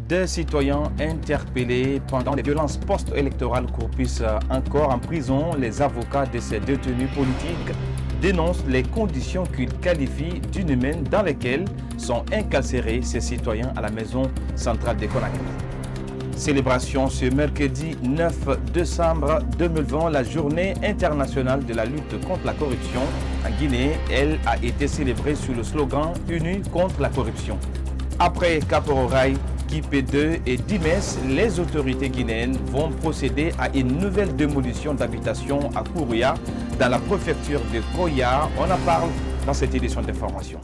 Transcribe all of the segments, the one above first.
Des citoyens interpellés pendant les violences post-électorales croupissent encore en prison. Les avocats de ces détenus politiques dénoncent les conditions qu'ils qualifient d'inhumaines dans lesquelles sont incarcérés ces citoyens à la maison centrale de Conakry. Célébration ce mercredi 9 décembre 2020, la journée internationale de la lutte contre la corruption. En Guinée, elle a été célébrée sous le slogan « Unis contre la corruption ». Après Kapororaï, Kipé-2 et Dimès, les autorités guinéennes vont procéder à une nouvelle démolition d'habitations à Kouria, dans la préfecture de Koya. On en parle dans cette édition d'information.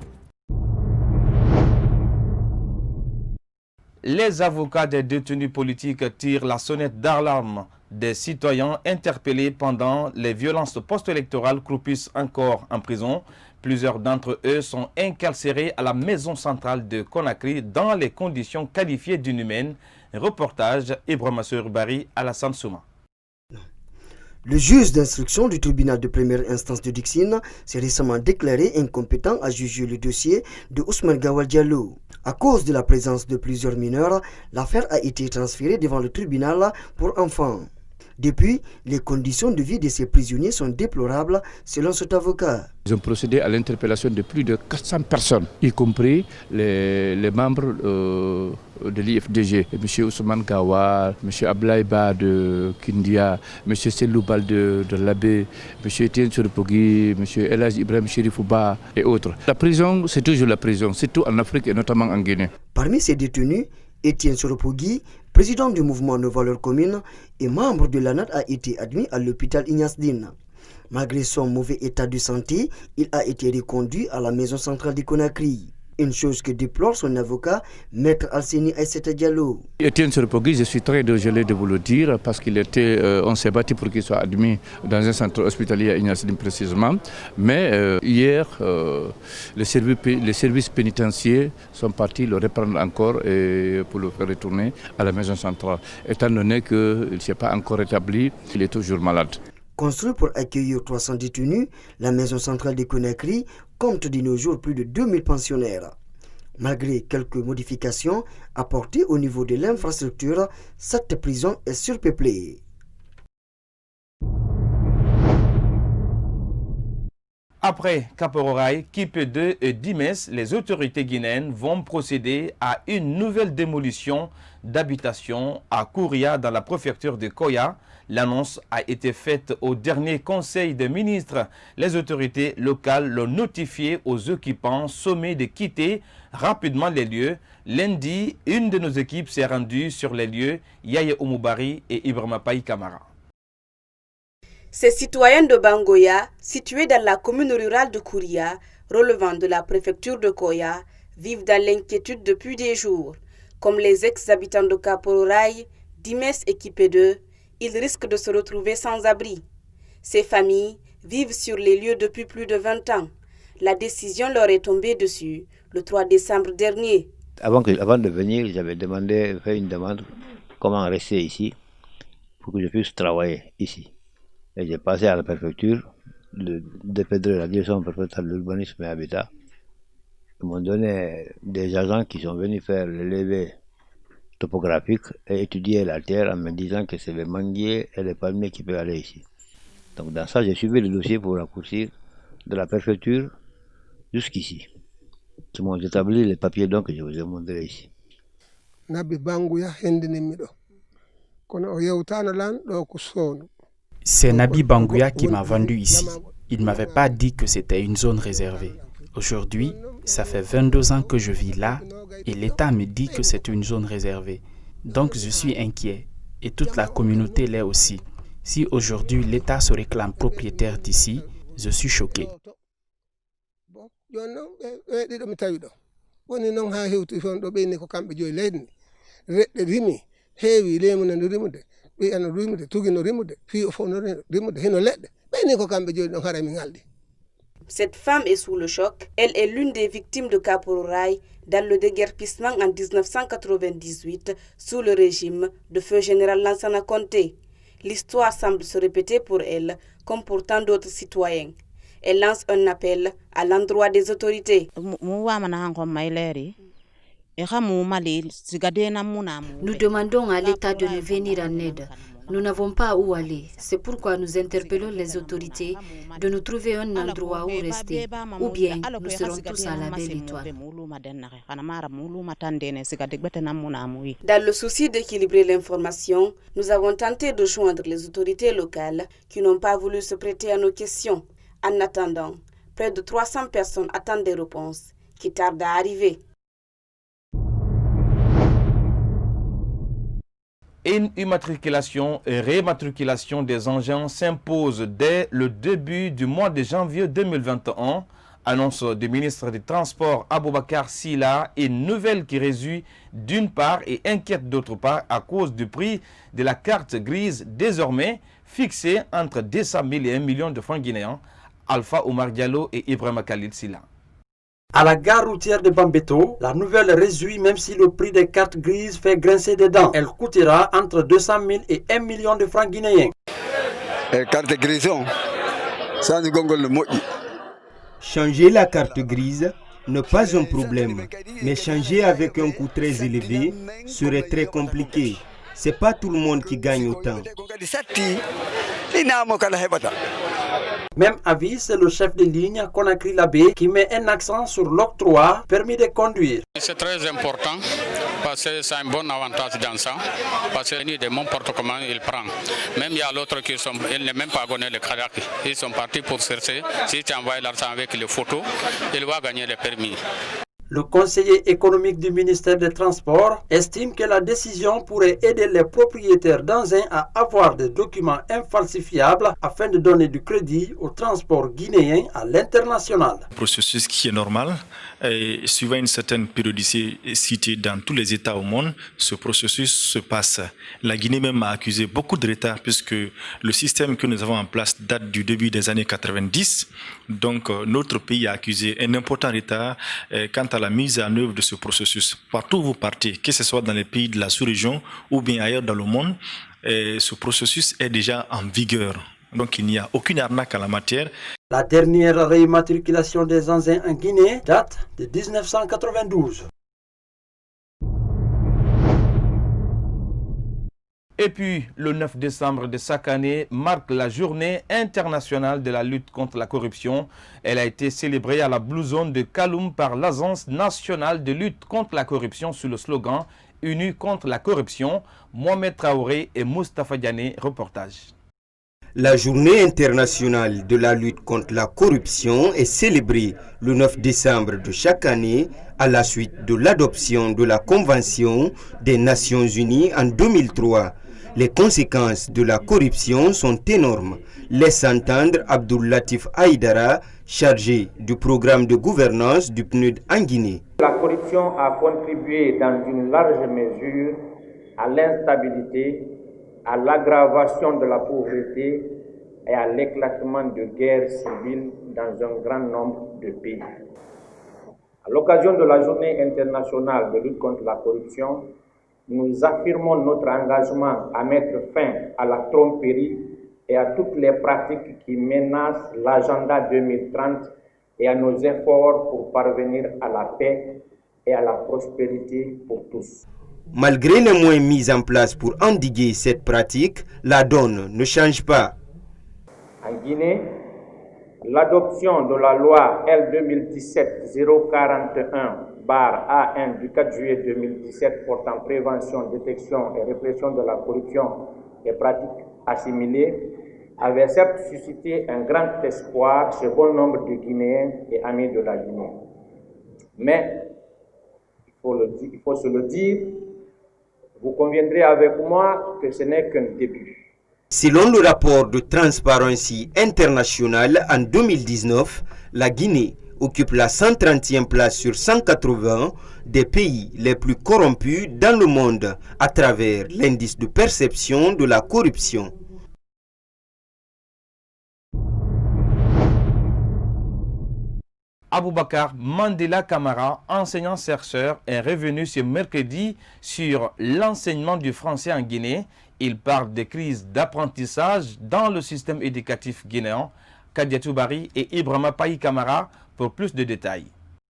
Les avocats des détenus politiques tirent la sonnette d'alarme. Des citoyens interpellés pendant les violences post-électorales croupissent encore en prison. Plusieurs d'entre eux sont incarcérés à la maison centrale de Conakry dans les conditions qualifiées d'inhumaines. Reportage Ibrahima Souribari à la Souma. Le juge d'instruction du tribunal de première instance de Dixine s'est récemment déclaré incompétent à juger le dossier de Ousmane Gawal Diallo. À cause de la présence de plusieurs mineurs, l'affaire a été transférée devant le tribunal pour enfants. Depuis, les conditions de vie de ces prisonniers sont déplorables selon cet avocat. Ils ont procédé à l'interpellation de plus de 400 personnes, y compris les membres de l'IFDG, M. Ousmane Gawal, M. Ablaïba de Kindia, M. Seloubal de l'Abbé, M. Etienne Soropogui, M. Elhaj Ibrahim Chérifouba et autres. La prison, c'est toujours la prison, surtout en Afrique et notamment en Guinée. Parmi ces détenus, Etienne Soropogui, président du mouvement Nos Valeurs Communes et membre de l'ANAD, a été admis à l'hôpital Ignace Dine. Malgré son mauvais état de santé, il a été reconduit à la maison centrale de Conakry. Une chose que déplore son avocat, Maître Alseni Aïssata Diallo. Etienne Soropogui, je suis très désolé de vous le dire parce on s'est battu pour qu'il soit admis dans un centre hospitalier à Ignace Dine précisément. Mais hier, les services pénitentiaires sont partis le reprendre encore et pour le faire retourner à la maison centrale. Étant donné qu'il ne s'est pas encore rétabli, il est toujours malade. Construit pour accueillir 300 détenus, la maison centrale de Conakry compte de nos jours plus de 2000 pensionnaires. Malgré quelques modifications apportées au niveau de l'infrastructure, cette prison est surpeuplée. Après Kapororaï, Kipé-2 et Dimès, les autorités guinéennes vont procéder à une nouvelle démolition d'habitations à Kouria dans la préfecture de Koya. L'annonce a été faite au dernier conseil des ministres. Les autorités locales l'ont notifié aux occupants sommés de quitter rapidement les lieux. Lundi, une de nos équipes s'est rendue sur les lieux, Yaya Oumoubari et Ibrahima Paï Kamara. Ces citoyens de Bangoya, situés dans la commune rurale de Kouria, relevant de la préfecture de Koya, vivent dans l'inquiétude depuis des jours. Comme les ex-habitants de Kapororaï, Dimès et Kipé-2, ils risquent de se retrouver sans abri. Ces familles vivent sur les lieux depuis plus de 20 ans. La décision leur est tombée dessus le 3 décembre dernier. Avant de venir, j'avais fait une demande comment rester ici pour que je puisse travailler ici. Et j'ai passé à la préfecture, le DPD, la direction préfectorale de l'urbanisme et habitat. Ils m'ont donné des agents qui sont venus faire le levé topographique et étudier la terre en me disant que c'est les manguiers et les palmiers qui peuvent aller ici. Donc dans ça, j'ai suivi le dossier pour raccourcir de la préfecture jusqu'ici. Ils m'ont établi les papiers donc que je vous ai montré ici. C'est Nabi Bangouya qui m'a vendu ici. Il ne m'avait pas dit que c'était une zone réservée. Aujourd'hui, ça fait 22 ans que je vis là et l'État me dit que c'est une zone réservée. Donc je suis inquiet et toute la communauté l'est aussi. Si aujourd'hui l'État se réclame propriétaire d'ici, je suis choqué. Cette femme est sous le choc. Elle est l'une des victimes de Kapororaï dans le déguerpissement en 1998 sous le régime de feu général Lansana Conté. L'histoire semble se répéter pour elle, comme pour tant d'autres citoyens. Elle lance un appel à l'endroit des autorités. Nous demandons à l'État de nous venir en aide. Nous n'avons pas où aller. C'est pourquoi nous interpellons les autorités de nous trouver un endroit où rester. Ou bien nous serons tous à la belle étoile. Dans le souci d'équilibrer l'information, nous avons tenté de joindre les autorités locales qui n'ont pas voulu se prêter à nos questions. En attendant, près de 300 personnes attendent des réponses qui tardent à arriver. Une immatriculation et rématriculation des engins s'impose dès le début du mois de janvier 2021. Annonce du ministre des Transports Aboubakar Silla, une nouvelle qui résulte d'une part et inquiète d'autre part à cause du prix de la carte grise désormais fixé entre 200 000 et 1 million de francs guinéens. Alpha Omar Diallo et Ibrahima Khalid Silla. À la gare routière de Bambeto, la nouvelle réjouit même si le prix des cartes grises fait grincer des dents. Elle coûtera entre 200 000 et 1 million de francs guinéens. Carte grise, ça nous gongle le mot. Changer la carte grise n'est pas un problème, mais changer avec un coût très élevé serait très compliqué. C'est pas tout le monde qui gagne autant. Même avis, c'est le chef de ligne Conakry Labé qui met un accent sur l'octroi permis de conduire. C'est très important parce que c'est un bon avantage dans ça, parce que de n'importe comment il prend. Même il y a l'autre qui sont, il n'est même pas donné le Kadaki. Ils sont partis pour chercher. Si tu envoies l'argent avec les photos, il va gagner le permis. Le conseiller économique du ministère des Transports estime que la décision pourrait aider les propriétaires d'engins à avoir des documents infalsifiables afin de donner du crédit au transport guinéen à l'international. Un processus qui est normal, et suivant une certaine périodicité dans tous les États au monde, ce processus se passe. La Guinée même a accusé beaucoup de retard puisque le système que nous avons en place date du début des années 90. Donc notre pays a accusé un important retard quant à la mise en œuvre de ce processus. Partout où vous partez, que ce soit dans les pays de la sous-région ou bien ailleurs dans le monde, ce processus est déjà en vigueur. Donc il n'y a aucune arnaque en la matière. La dernière réimmatriculation des engins en Guinée date de 1992. Et puis, le 9 décembre de chaque année marque la journée internationale de la lutte contre la corruption. Elle a été célébrée à la Blue Zone de Kaloum par l'Agence nationale de lutte contre la corruption sous le slogan « Unis contre la corruption ». Mohamed Traoré et Moustapha Diané, reportage. La journée internationale de la lutte contre la corruption est célébrée le 9 décembre de chaque année à la suite de l'adoption de la Convention des Nations Unies en 2003. Les conséquences de la corruption sont énormes, laisse entendre Abdul Latif Aïdara, chargé du programme de gouvernance du PNUD en Guinée. La corruption a contribué dans une large mesure à l'instabilité, à l'aggravation de la pauvreté et à l'éclatement de guerres civiles dans un grand nombre de pays. À l'occasion de la Journée internationale de lutte contre la corruption, nous affirmons notre engagement à mettre fin à la tromperie et à toutes les pratiques qui menacent l'agenda 2030 et à nos efforts pour parvenir à la paix et à la prospérité pour tous. Malgré les moyens mis en place pour endiguer cette pratique, la donne ne change pas. En Guinée, l'adoption de la loi L 2017-041/A1 du 4 juillet 2017 portant prévention, détection et répression de la corruption et pratiques assimilées avait certes suscité un grand espoir chez bon nombre de Guinéens et amis de la Guinée. Mais, il faut se le dire, vous conviendrez avec moi que ce n'est qu'un début. Selon le rapport de Transparency International en 2019, la Guinée occupe la 130e place sur 180 des pays les plus corrompus dans le monde à travers l'indice de perception de la corruption. Aboubakar Mandela Kamara, enseignant-chercheur, est revenu ce mercredi sur l'enseignement du français en Guinée. Il parle des crises d'apprentissage dans le système éducatif guinéen. Kadiatou Bari et Ibrahima Payi Kamara pour plus de détails.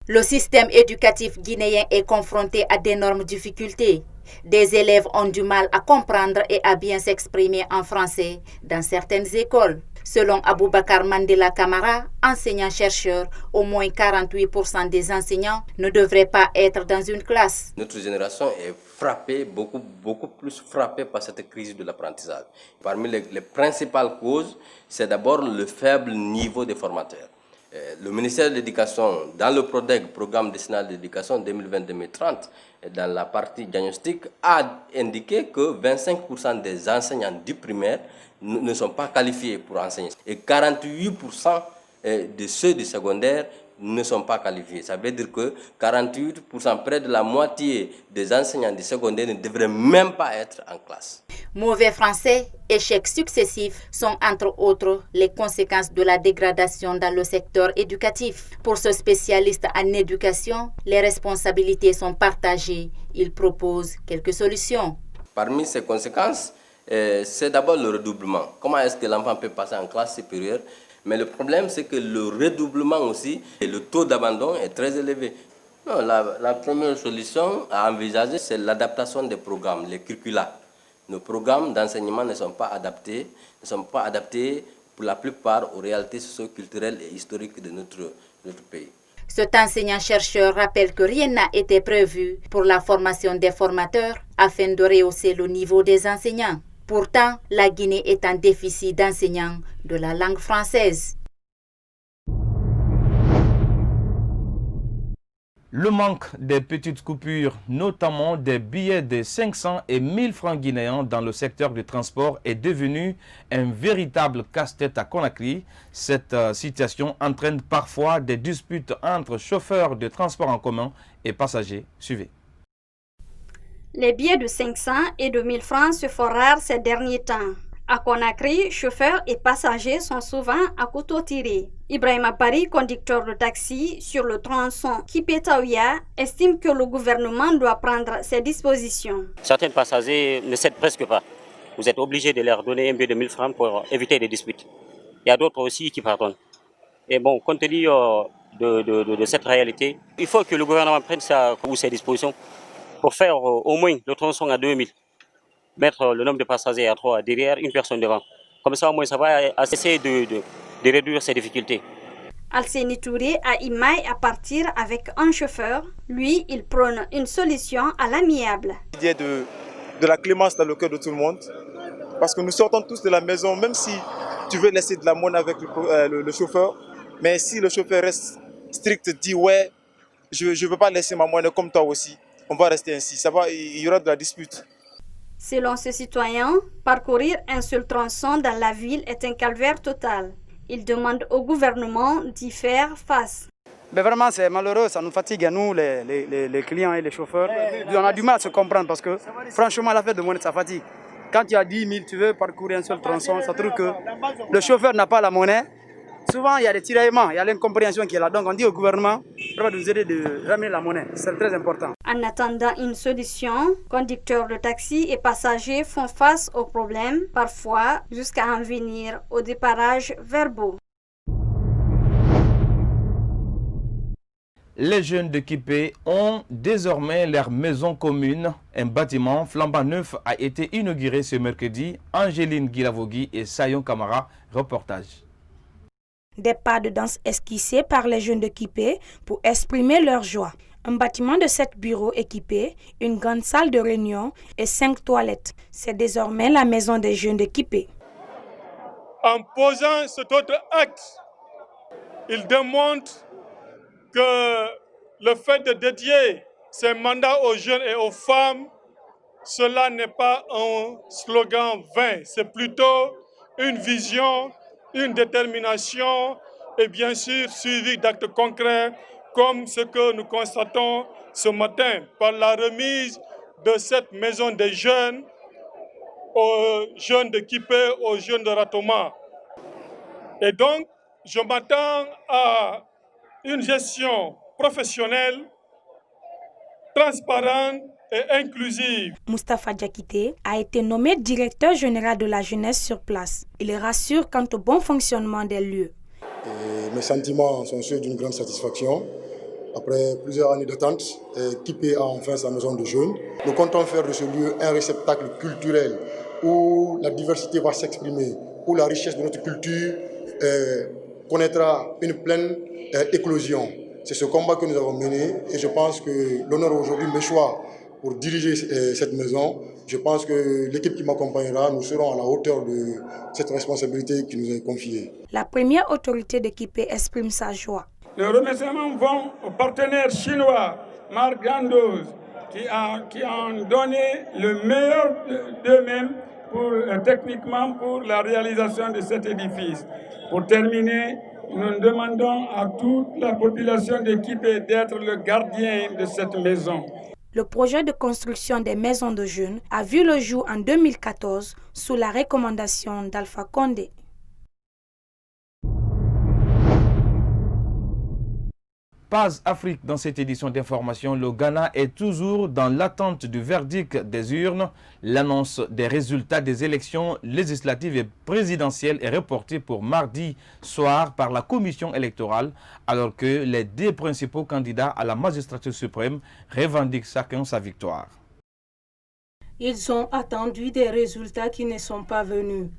Le système éducatif guinéen est confronté à d'énormes difficultés. Des élèves ont du mal à comprendre et à bien s'exprimer en français dans certaines écoles. Selon Aboubakar Mandela Camara, enseignant-chercheur, au moins 48% des enseignants ne devraient pas être dans une classe. Notre génération est frappée, beaucoup plus frappée par cette crise de l'apprentissage. Parmi les principales causes, c'est d'abord le faible niveau des formateurs. Le ministère de l'Éducation, dans le PRODEG, Programme décennal d'éducation 2020-2030, dans la partie diagnostic, a indiqué que 25% des enseignants du primaire ne sont pas qualifiés pour enseigner. Et 48% de ceux du secondaire ne sont pas qualifiés. Ça veut dire que 48%, près de la moitié des enseignants du secondaire ne devraient même pas être en classe. Mauvais français, échecs successifs sont entre autres les conséquences de la dégradation dans le secteur éducatif. Pour ce spécialiste en éducation, les responsabilités sont partagées. Il propose quelques solutions. Parmi ces conséquences, c'est d'abord le redoublement. Comment est-ce que l'enfant peut passer en classe supérieure? Mais le problème, c'est que le redoublement aussi, et le taux d'abandon est très élevé. Non, la première solution à envisager, c'est l'adaptation des programmes, les curricula. Nos programmes d'enseignement ne sont pas adaptés pour la plupart aux réalités socio-culturelles et historiques de notre pays. Cet enseignant-chercheur rappelle que rien n'a été prévu pour la formation des formateurs afin de rehausser le niveau des enseignants. Pourtant, la Guinée est en déficit d'enseignants de la langue française. Le manque des petites coupures, notamment des billets de 500 et 1000 francs guinéens dans le secteur du transport, est devenu un véritable casse-tête à Conakry. Cette situation entraîne parfois des disputes entre chauffeurs de transport en commun et passagers. Suivez. Les billets de 500 et de 1000 francs se font rares ces derniers temps. À Conakry, chauffeurs et passagers sont souvent à couteau tiré. Ibrahima Paris, conducteur de taxi sur le tronçon Kipetaouia, estime que le gouvernement doit prendre ses dispositions. Certains passagers ne cèdent presque pas. Vous êtes obligé de leur donner un billet de 1000 francs pour éviter des disputes. Il y a d'autres aussi qui pardonnent. Et bon, compte tenu de cette réalité, il faut que le gouvernement prenne ses dispositions pour faire au moins le tronçon à 2000. Mettre le nombre de passagers à 3 derrière, une personne devant. Comme ça, au moins, ça va essayer de réduire ces difficultés. Alseni Touré a Imaï à partir avec un chauffeur. Lui, il prône une solution à l'amiable. Il y a de la clémence dans le cœur de tout le monde. Parce que nous sortons tous de la maison, même si tu veux laisser de la monnaie avec le chauffeur. Mais si le chauffeur reste strict, dit ouais, je ne veux pas laisser ma monnaie comme toi aussi, on va rester ainsi. Il y aura de la dispute. Selon ce citoyen, parcourir un seul tronçon dans la ville est un calvaire total. Il demande au gouvernement d'y faire face. Mais vraiment, c'est malheureux, ça nous fatigue à nous, les clients et les chauffeurs. On a du mal à se comprendre parce que, franchement, la fête de monnaie, ça fatigue. Quand tu as 10 000, tu veux parcourir un seul tronçon, ça trouve que le chauffeur n'a pas la monnaie. Souvent, il y a des tiraillements, il y a l'incompréhension qui est là. Donc, on dit au gouvernement de nous aider de ramener la monnaie. C'est très important. En attendant une solution, conducteurs de taxi et passagers font face aux problèmes, parfois jusqu'à en venir aux déparages verbaux. Les jeunes de Kipé ont désormais leur maison commune. Un bâtiment flambant neuf a été inauguré ce mercredi. Angéline Guilavogui et Sayon Kamara, reportage. Des pas de danse esquissés par les jeunes de Kipé pour exprimer leur joie. Un bâtiment de 7 bureaux équipés, une grande salle de réunion et 5 toilettes. C'est désormais la maison des jeunes de Kipé. En posant cet autre acte, il démontre que le fait de dédier ces mandats aux jeunes et aux femmes, cela n'est pas un slogan vain, c'est plutôt une vision, une détermination et bien sûr suivi d'actes concrets comme ce que nous constatons ce matin par la remise de cette maison des jeunes aux jeunes de Kipé, aux jeunes de Ratoma. Et donc, je m'attends à une gestion professionnelle, transparente et inclusive. Moustapha Diakité a été nommé directeur général de la jeunesse sur place. Il rassure quant au bon fonctionnement des lieux. Et mes sentiments sont ceux d'une grande satisfaction Après plusieurs années d'attente, Kipé a enfin sa maison de jeunes. Nous comptons faire de ce lieu un réceptacle culturel où la diversité va s'exprimer, où la richesse de notre culture connaîtra une pleine éclosion. C'est ce combat que nous avons mené et je pense que l'honneur aujourd'hui me choisit pour diriger cette maison. Je pense que l'équipe qui m'accompagnera, nous serons à la hauteur de cette responsabilité qui nous est confiée. La première autorité de Kipé exprime sa joie. Les remerciements vont aux partenaires chinois, Marc Gandos, qui ont donné le meilleur d'eux-mêmes techniquement pour la réalisation de cet édifice. Pour terminer, nous demandons à toute la population de Kipé d'être le gardien de cette maison. Le projet de construction des maisons de jeunes a vu le jour en 2014 sous la recommandation d'Alpha Condé. Paz Afrique, dans cette édition d'information, le Ghana est toujours dans l'attente du verdict des urnes. L'annonce des résultats des élections législatives et présidentielles est reportée pour mardi soir par la commission électorale, alors que les deux principaux candidats à la magistrature suprême revendiquent chacun sa victoire. Ils ont attendu des résultats qui ne sont pas venus.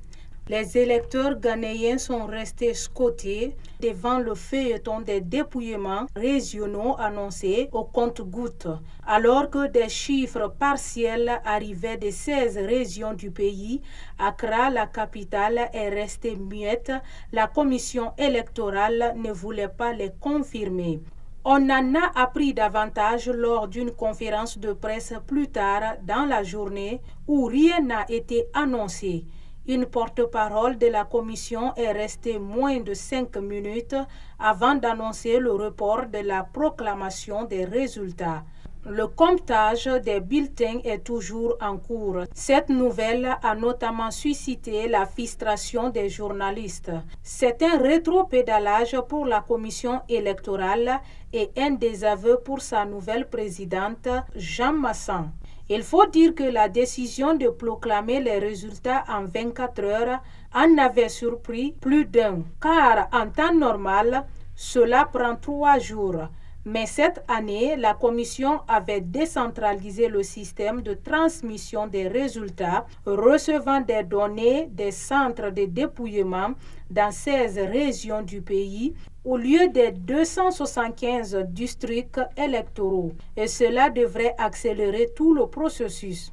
Les électeurs ghanéens sont restés scotés devant le feuilleton des dépouillements régionaux annoncés au compte-gouttes, alors que des chiffres partiels arrivaient de 16 régions du pays. Accra, la capitale, est restée muette. La commission électorale ne voulait pas les confirmer. On en a appris davantage lors d'une conférence de presse plus tard dans la journée où rien n'a été annoncé. Une porte-parole de la commission est restée moins de 5 minutes avant d'annoncer le report de la proclamation des résultats. Le comptage des bulletins est toujours en cours. Cette nouvelle a notamment suscité la frustration des journalistes. C'est un rétropédalage pour la commission électorale et un désaveu pour sa nouvelle présidente, Jean Massan. Il faut dire que la décision de proclamer les résultats en 24 heures en avait surpris plus d'un, car en temps normal, cela prend 3 jours. Mais cette année, la commission avait décentralisé le système de transmission des résultats, recevant des données des centres de dépouillement dans 16 régions du pays, au lieu des 275 districts électoraux. Et cela devrait accélérer tout le processus.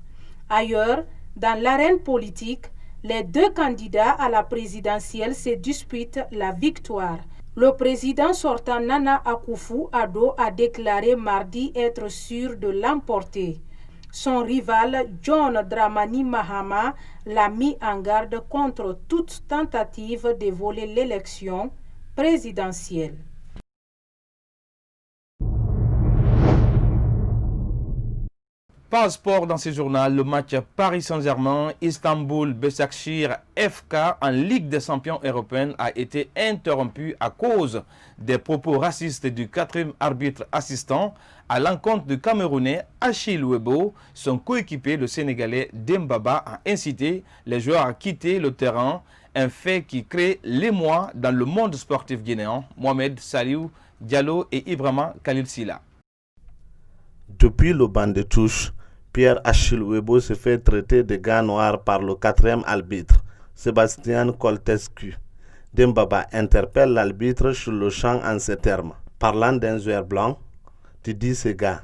Ailleurs, dans l'arène politique, les deux candidats à la présidentielle se disputent la victoire. Le président sortant Nana Akufo-Addo a déclaré mardi être sûr de l'emporter. Son rival John Dramani Mahama l'a mis en garde contre toute tentative de voler l'élection présidentielle. Pas sport dans ce journal, le match Paris Saint-Germain, Istanbul, Beşiktaş FK en Ligue des champions européenne a été interrompu à cause des propos racistes du 4e arbitre assistant à l'encontre du Camerounais Achille Webo. Son coéquipier, le Sénégalais Dembaba, a incité les joueurs à quitter le terrain, un fait qui crée l'émoi dans le monde sportif guinéen. Mohamed Saliou Diallo et Ibrahima Khalil Silla. Depuis le banc de touche, Pierre-Achille Webo se fait traiter de gars noir par le 4e arbitre, Sébastien Coltescu. Dembaba interpelle l'arbitre sur le champ en ces termes. Parlant d'un joueur blanc, tu dis ce gars,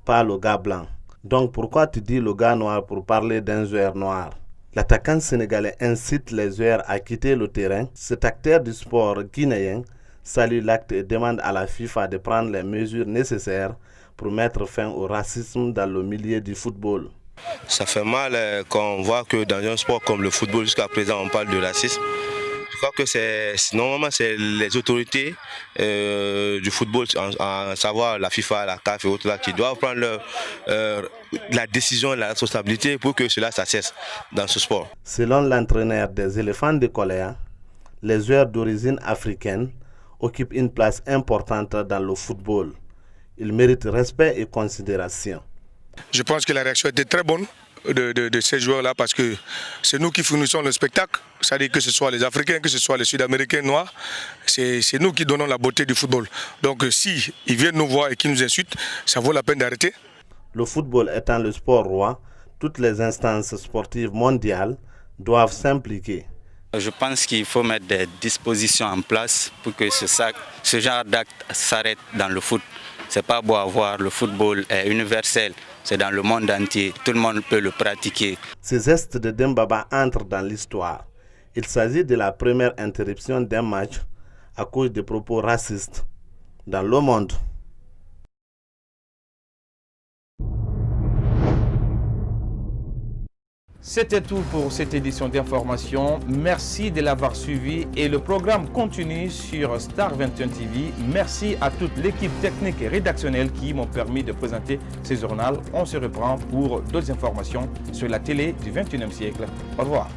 pas le gars blanc. Donc pourquoi tu dis le gars noir pour parler d'un joueur noir? L'attaquant sénégalais incite les joueurs à quitter le terrain. Cet acteur du sport guinéen salue l'acte et demande à la FIFA de prendre les mesures nécessaires pour mettre fin au racisme dans le milieu du football. Ça fait mal quand on voit que dans un sport comme le football, jusqu'à présent, on parle de racisme. Je crois que normalement c'est les autorités du football, à savoir la FIFA, la CAF et autres, là, qui doivent prendre la décision et la responsabilité pour que cela cesse dans ce sport. Selon l'entraîneur des éléphants de Koléa, les joueurs d'origine africaine occupent une place importante dans le football. Ils méritent respect et considération. Je pense que la réaction était très bonne de ces joueurs-là parce que c'est nous qui fournissons le spectacle. C'est-à-dire que ce soit les Africains, que ce soit les Sud-Américains noirs, c'est nous qui donnons la beauté du football. Donc si ils viennent nous voir et qu'ils nous insultent, ça vaut la peine d'arrêter. Le football étant le sport roi, toutes les instances sportives mondiales doivent s'impliquer. Je pense qu'il faut mettre des dispositions en place pour que ce genre d'acte s'arrête dans le foot. C'est pas beau à voir, le football est universel, c'est dans le monde entier, tout le monde peut le pratiquer. Ces gestes de Dembaba entrent dans l'histoire. Il s'agit de la première interruption d'un match à cause de propos racistes dans le monde. C'était tout pour cette édition d'information. Merci de l'avoir suivi et le programme continue sur Star 21 TV. Merci à toute l'équipe technique et rédactionnelle qui m'ont permis de présenter ce journal. On se reprend pour d'autres informations sur la télé du 21e siècle. Au revoir.